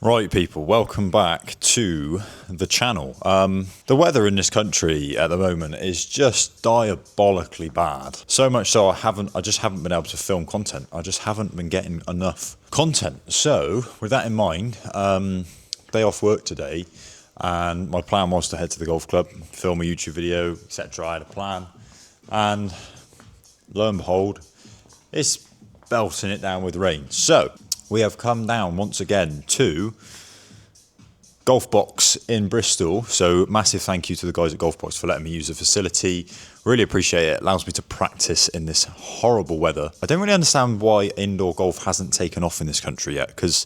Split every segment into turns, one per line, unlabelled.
Right, people, welcome back to the channel. The weather in this country at the moment is just diabolically bad. So much so I just haven't been able to film content. I just haven't been getting enough content. So with that in mind, day off work today, and my plan was to head to the golf club, film a YouTube video, etc. I had a plan, and lo and behold, it's belting it down with rain. So we have come down once again to Golf Box in Bristol. So massive thank you to the guys at Golf Box for letting me use the facility. Really appreciate it. It allows me to practice in this horrible weather. I don't really understand why indoor golf hasn't taken off in this country yet, because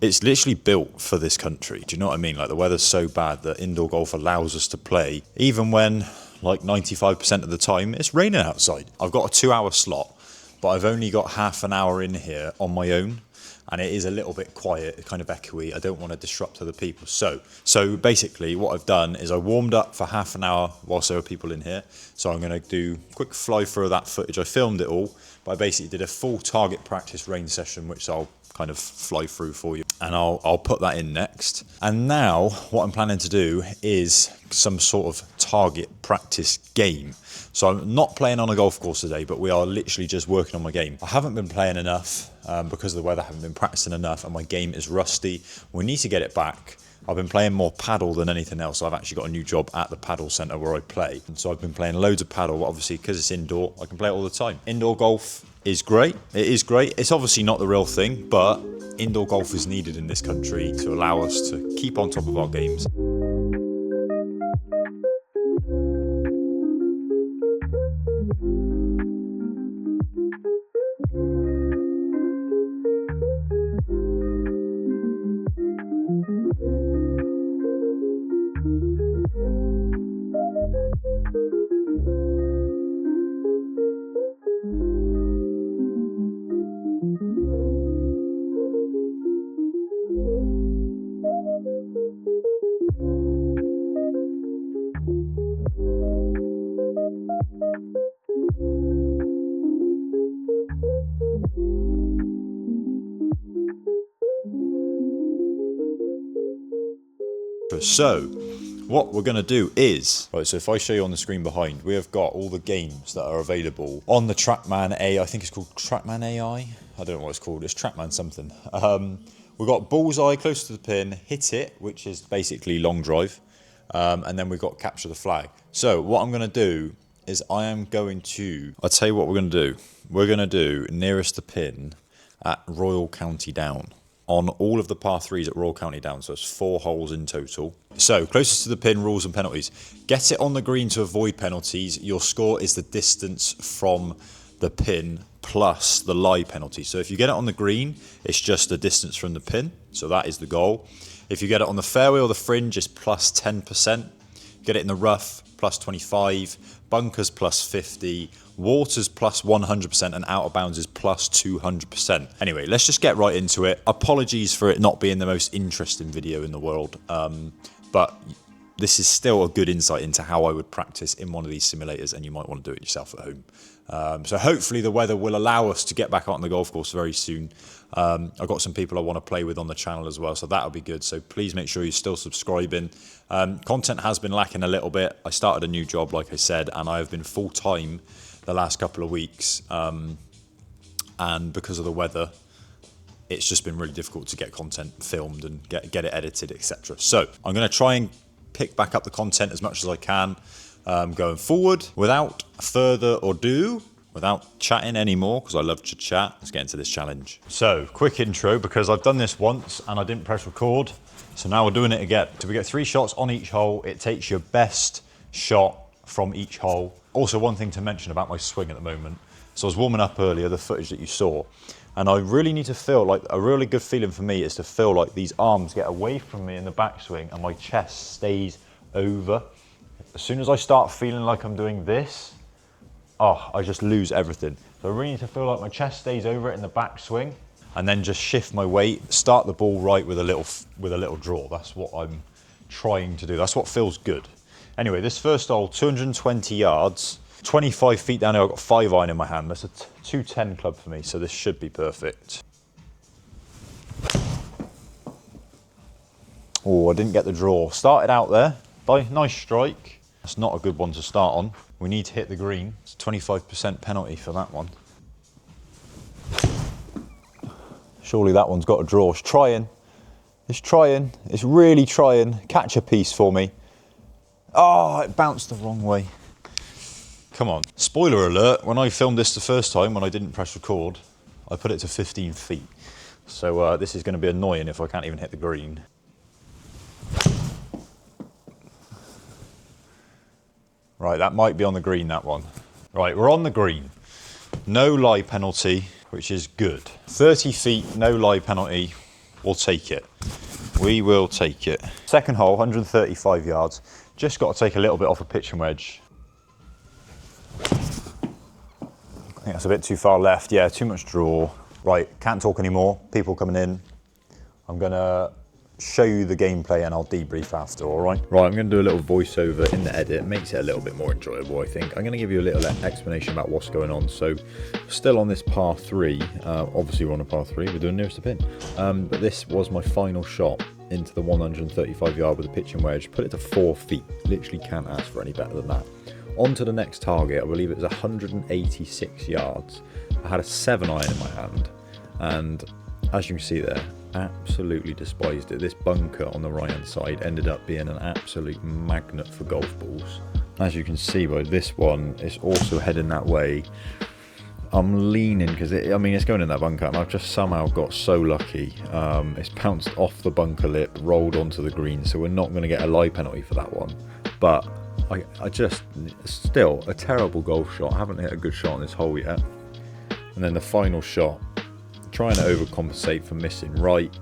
it's literally built for this country. Do you know what I mean? Like, the weather's so bad that indoor golf allows us to play even when like 95% of the time it's raining outside. I've got a 2-hour slot, but I've only got half an hour in here on my own. And it is a little bit quiet, kind of echoey. I don't want to disrupt other people. So basically what I've done is I warmed up for half an hour whilst there were people in here. So I'm going to do a quick fly through of that footage. I filmed it all, but I basically did a full target practice range session, which I'll kind of fly through for you. And I'll put that in next. And now what I'm planning to do is some sort of target practice game. So I'm not playing on a golf course today, but we are literally just working on my game. I haven't been playing enough because of the weather. I haven't been practicing enough, and my game is rusty. We need to get it back. I've been playing more paddle than anything else. I've actually got a new job at the paddle centre where I play. And so I've been playing loads of paddle. Obviously, because it's indoor, I can play it all the time. Indoor golf is great. It is great. It's obviously not the real thing, but indoor golf is needed in this country to allow us to keep on top of our games. So what we're going to do is, right, so if I show you on the screen behind, we have got all the games that are available on the TrackMan A. I think it's called TrackMan AI. I don't know what it's called. It's TrackMan something. We've got Bullseye, close to the pin, Hit It, which is basically long drive. And then we've got Capture the Flag. So what I'm going to do is I'll tell you what we're going to do. We're going to do Nearest the Pin at Royal County Down, on all of the par 3s at Royal County Down. So it's 4 holes in total. So closest to the pin, rules and penalties. Get it on the green to avoid penalties. Your score is the distance from the pin plus the lie penalty. So if you get it on the green, it's just the distance from the pin. So that is the goal. If you get it on the fairway or the fringe, it's plus 10%. Get it in the rough, plus 25. Bunkers, plus 50. Waters, plus 100%, and out of bounds is plus 200%. Anyway, let's just get right into it. Apologies for it not being the most interesting video in the world, but this is still a good insight into how I would practice in one of these simulators, and you might want to do it yourself at home. So hopefully the weather will allow us to get back out on the golf course very soon. I've got some people I want to play with on the channel as well, so that'll be good. So please make sure you're still subscribing. Content has been lacking a little bit. I started a new job, like I said, and I have been full-time the last couple of weeks. And because of the weather, it's just been really difficult to get content filmed and get it edited, etc. So I'm going to try and pick back up the content as much as I can going forward. Without further ado, without chatting anymore, because I love to chat, let's get into this challenge. So, quick intro, because I've done this once and I didn't press record, so now we're doing it again. So we get 3 shots on each hole. It takes your best shot from each hole. Also, one thing to mention about my swing at the moment. So I was warming up earlier, the footage that you saw, and I really need to feel like, a really good feeling for me is to feel like these arms get away from me in the backswing and my chest stays over. As soon as I start feeling like I'm doing this, I just lose everything. So I really need to feel like my chest stays over it in the backswing, and then just shift my weight, start the ball right with a little draw. That's what I'm trying to do. That's what feels good. Anyway, this first hole, 220 yards, 25 feet down here. I've got 5 iron in my hand. That's a 210 club for me, so this should be perfect. Oh, I didn't get the draw. Started out there, nice strike. That's not a good one to start on. We need to hit the green. It's a 25% penalty for that one. Surely that one's got a draw. It's trying. It's trying. It's really trying. Catch a piece for me. Oh, it bounced the wrong way. Come on. Spoiler alert, when I filmed this the first time, when I didn't press record, I put it to 15 feet. So this is going to be annoying if I can't even hit the green. Right, that might be on the green, that one. Right, we're on the green. No lie penalty, which is good. 30 feet, no lie penalty. We'll take it. We will take it. Second hole, 135 yards. Just got to take a little bit off a pitching wedge. I think that's a bit too far left. Yeah, too much draw. Right, can't talk anymore. People coming in. I'm going to show you the gameplay and I'll debrief after, all right? Right, I'm going to do a little voiceover in the edit. It makes it a little bit more enjoyable, I think. I'm going to give you a little explanation about what's going on. So, still on this par 3. Obviously, we're on a par 3. We're doing nearest to pin. But this was my final shot into the 135 yard with a pitching wedge. Put it to 4 feet. Literally can't ask for any better than that. On to the next target. I believe it was 186 yards. I had a 7-iron in my hand. And as you can see there, absolutely despised it. This bunker on the right hand side ended up being an absolute magnet for golf balls. As you can see by this one, it's also heading that way. I'm leaning because it's going in that bunker and I've just somehow got so lucky. It's bounced off the bunker lip, rolled onto the green, so we're not going to get a lie penalty for that one. But I just, still a terrible golf shot. I haven't hit a good shot on this hole yet. And then the final shot, trying to overcompensate for missing right,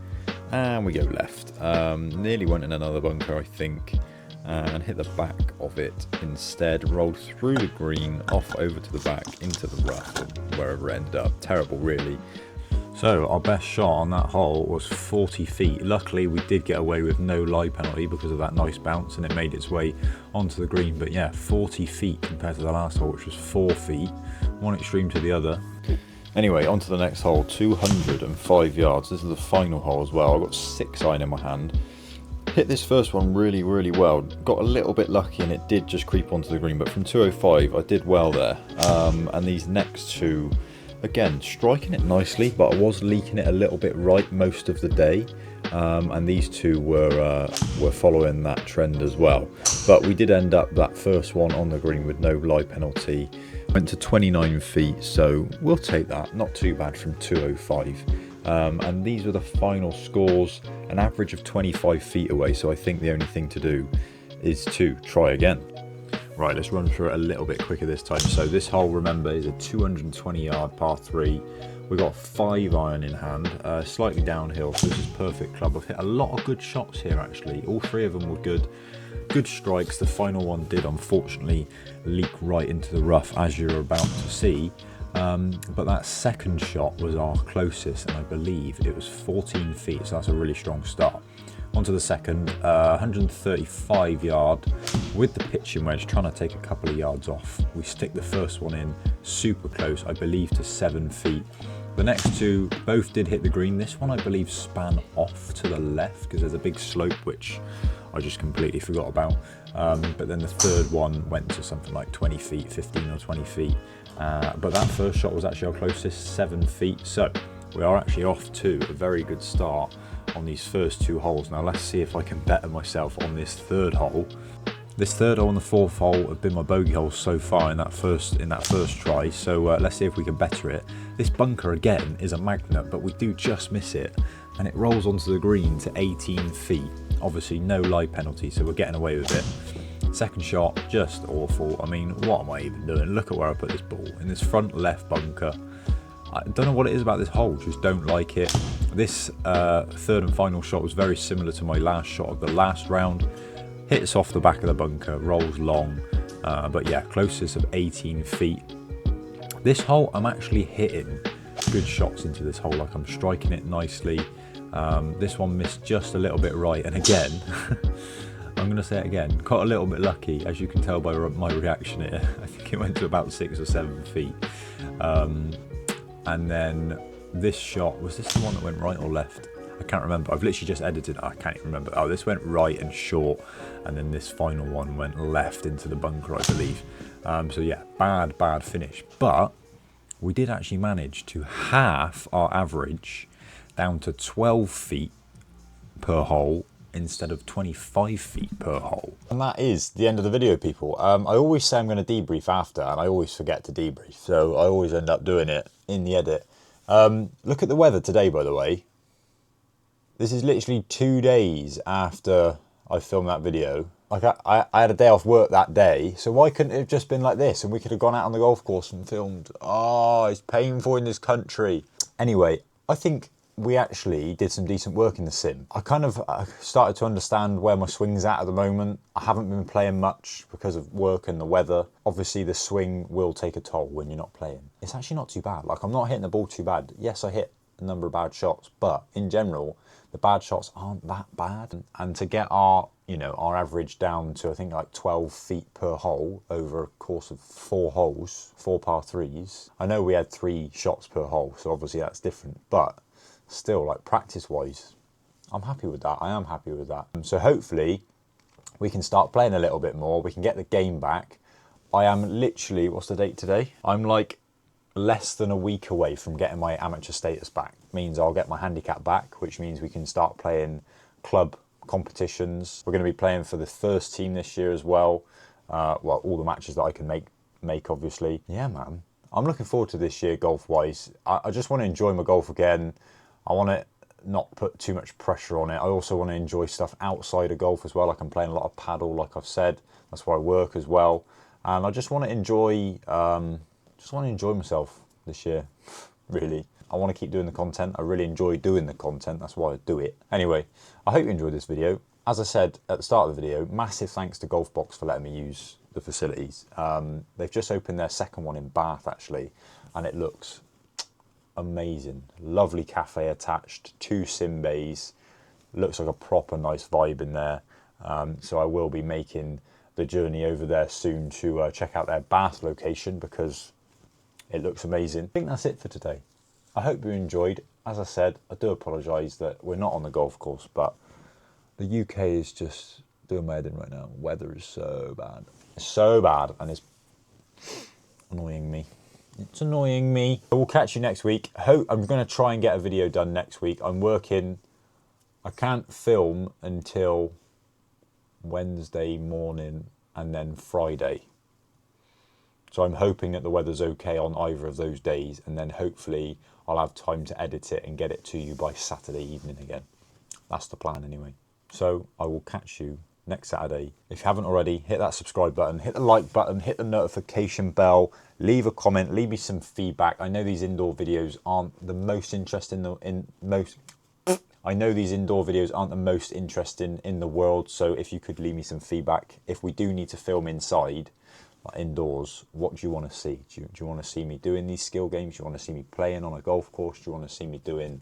and we go left. Nearly went in another bunker, I think, and hit the back of it instead. Rolled through the green, off over to the back, into the rough, or wherever it ended up. Terrible, really. So our best shot on that hole was 40 feet. Luckily, we did get away with no lie penalty because of that nice bounce, and it made its way onto the green. But yeah, 40 feet compared to the last hole, which was 4 feet, one extreme to the other. Anyway, on to the next hole, 205 yards. This is the final hole as well. I've got 6-iron in my hand. Hit this first one really, really well. Got a little bit lucky and it did just creep onto the green, but from 205, I did well there. And these next two, again, striking it nicely, but I was leaking it a little bit right most of the day. And these two were following that trend as well. But we did end up that first one on the green with no lie penalty. Went to 29 feet, so we'll take that. Not too bad from 205. And these were the final scores, an average of 25 feet away, so I think the only thing to do is to try again. Right, let's run through it a little bit quicker this time. So this hole, remember, is a 220 yard par 3. We've got 5-iron in hand, slightly downhill, so this is perfect club. I've hit a lot of good shots here, actually. All 3 of them were good strikes. The final one did, unfortunately, leak right into the rough, as you're about to see. But that second shot was our closest, and I believe it was 14 feet, so that's a really strong start. On to the second, 135 yard with the pitching wedge, trying to take a couple of yards off. We stick the first one in super close, I believe to 7 feet. The next two both did hit the green. This one I believe span off to the left because there's a big slope which I just completely forgot about. But then the third one went to something like 20 feet, 15 or 20 feet. But that first shot was actually our closest, 7 feet. So we are actually off to a very good start on these first 2 holes. Now let's see if I can better myself on this third hole. This third hole and the fourth hole have been my bogey holes so far in that first try. So let's see if we can better it. This bunker again is a magnet, but we do just miss it, and it rolls onto the green to 18 feet. Obviously no lie penalty, so we're getting away with it. Second shot, just awful. I mean, what am I even doing? Look at where I put this ball, in this front left bunker. I don't know what it is about this hole, just don't like it. This third and final shot was very similar to my last shot of the last round. Hits off the back of the bunker, rolls long, but yeah, closest of 18 feet. This hole, I'm actually hitting good shots into this hole, like I'm striking it nicely. This one missed just a little bit right, and again, I'm going to say it again, got a little bit lucky, as you can tell by my reaction here. I think it went to about 6 or 7 feet. And then this shot, was this the one that went right or left? I can't remember. I've literally just edited it. I can't even remember. Oh, this went right and short, and then this final one went left into the bunker, I believe. So yeah, bad finish. But we did actually manage to halve our average down to 12 feet per hole instead of 25 feet per hole. And that is the end of the video, people. I always say I'm going to debrief after, and I always forget to debrief, so I always end up doing it in the edit. Look at the weather today, by the way. This is literally 2 days after I filmed that video. Like I had a day off work that day, so why couldn't it have just been like this and we could have gone out on the golf course and filmed? Oh, it's painful in this country. Anyway, I think we actually did some decent work in the sim. I kind of started to understand where my swing's at the moment. I haven't been playing much because of work and the weather. Obviously the swing will take a toll when you're not playing. It's actually not too bad. Like, I'm not hitting the ball too bad. Yes, I hit a number of bad shots, but in general, the bad shots aren't that bad. And to get our, you know, our average down to, I think, like 12 feet per hole over a course of 4 holes, 4 par 3s. I know we had 3 shots per hole, so obviously that's different, but still, like, practice-wise, I'm happy with that. I am happy with that. So hopefully we can start playing a little bit more. We can get the game back. I am literally, what's the date today? I'm like less than a week away from getting my amateur status back. Means I'll get my handicap back, which means we can start playing club competitions. We're going to be playing for the first team this year as well. Well, all the matches that I can make obviously. Yeah, man. I'm looking forward to this year golf-wise. I just want to enjoy my golf again. I want to not put too much pressure on it. I also want to enjoy stuff outside of golf as well. Like, I'm playing a lot of paddle, like I've said. That's where I work as well. And I just want to enjoy, myself this year, really. I want to keep doing the content. I really enjoy doing the content. That's why I do it. Anyway, I hope you enjoyed this video. As I said at the start of the video, massive thanks to Golfbox for letting me use the facilities. They've just opened their second one in Bath, actually, and it looks amazing. Lovely cafe attached, 2 sim bays. Looks like a proper nice vibe in there. So I will be making the journey over there soon to check out their Bath location because it looks amazing. I think that's it for today. I hope you enjoyed. As I said, I do apologise that we're not on the golf course, but the UK is just doing my head in right now. Weather is so bad. It's so bad, and it's annoying me. It's annoying me. We'll catch you next week. I'm going to try and get a video done next week. I'm working. I can't film until Wednesday morning and then Friday. So I'm hoping that the weather's okay on either of those days, and then hopefully I'll have time to edit it and get it to you by Saturday evening again. That's the plan anyway. So I will catch you next Saturday. If you haven't already, hit that subscribe button, hit the like button, hit the notification bell, leave a comment, leave me some feedback. I know these indoor videos aren't the most interesting I know these indoor videos aren't the most interesting in the world, so if you could leave me some feedback. If we do need to film inside, like indoors, what do you want to see? Do you want to see me doing these skill games? Do you want to see me playing on a golf course? Do you want to see me doing,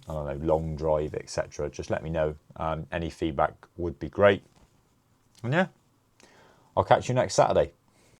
I don't know, long drive, etc.? Just let me know. Any feedback would be great. And yeah, I'll catch you next Saturday.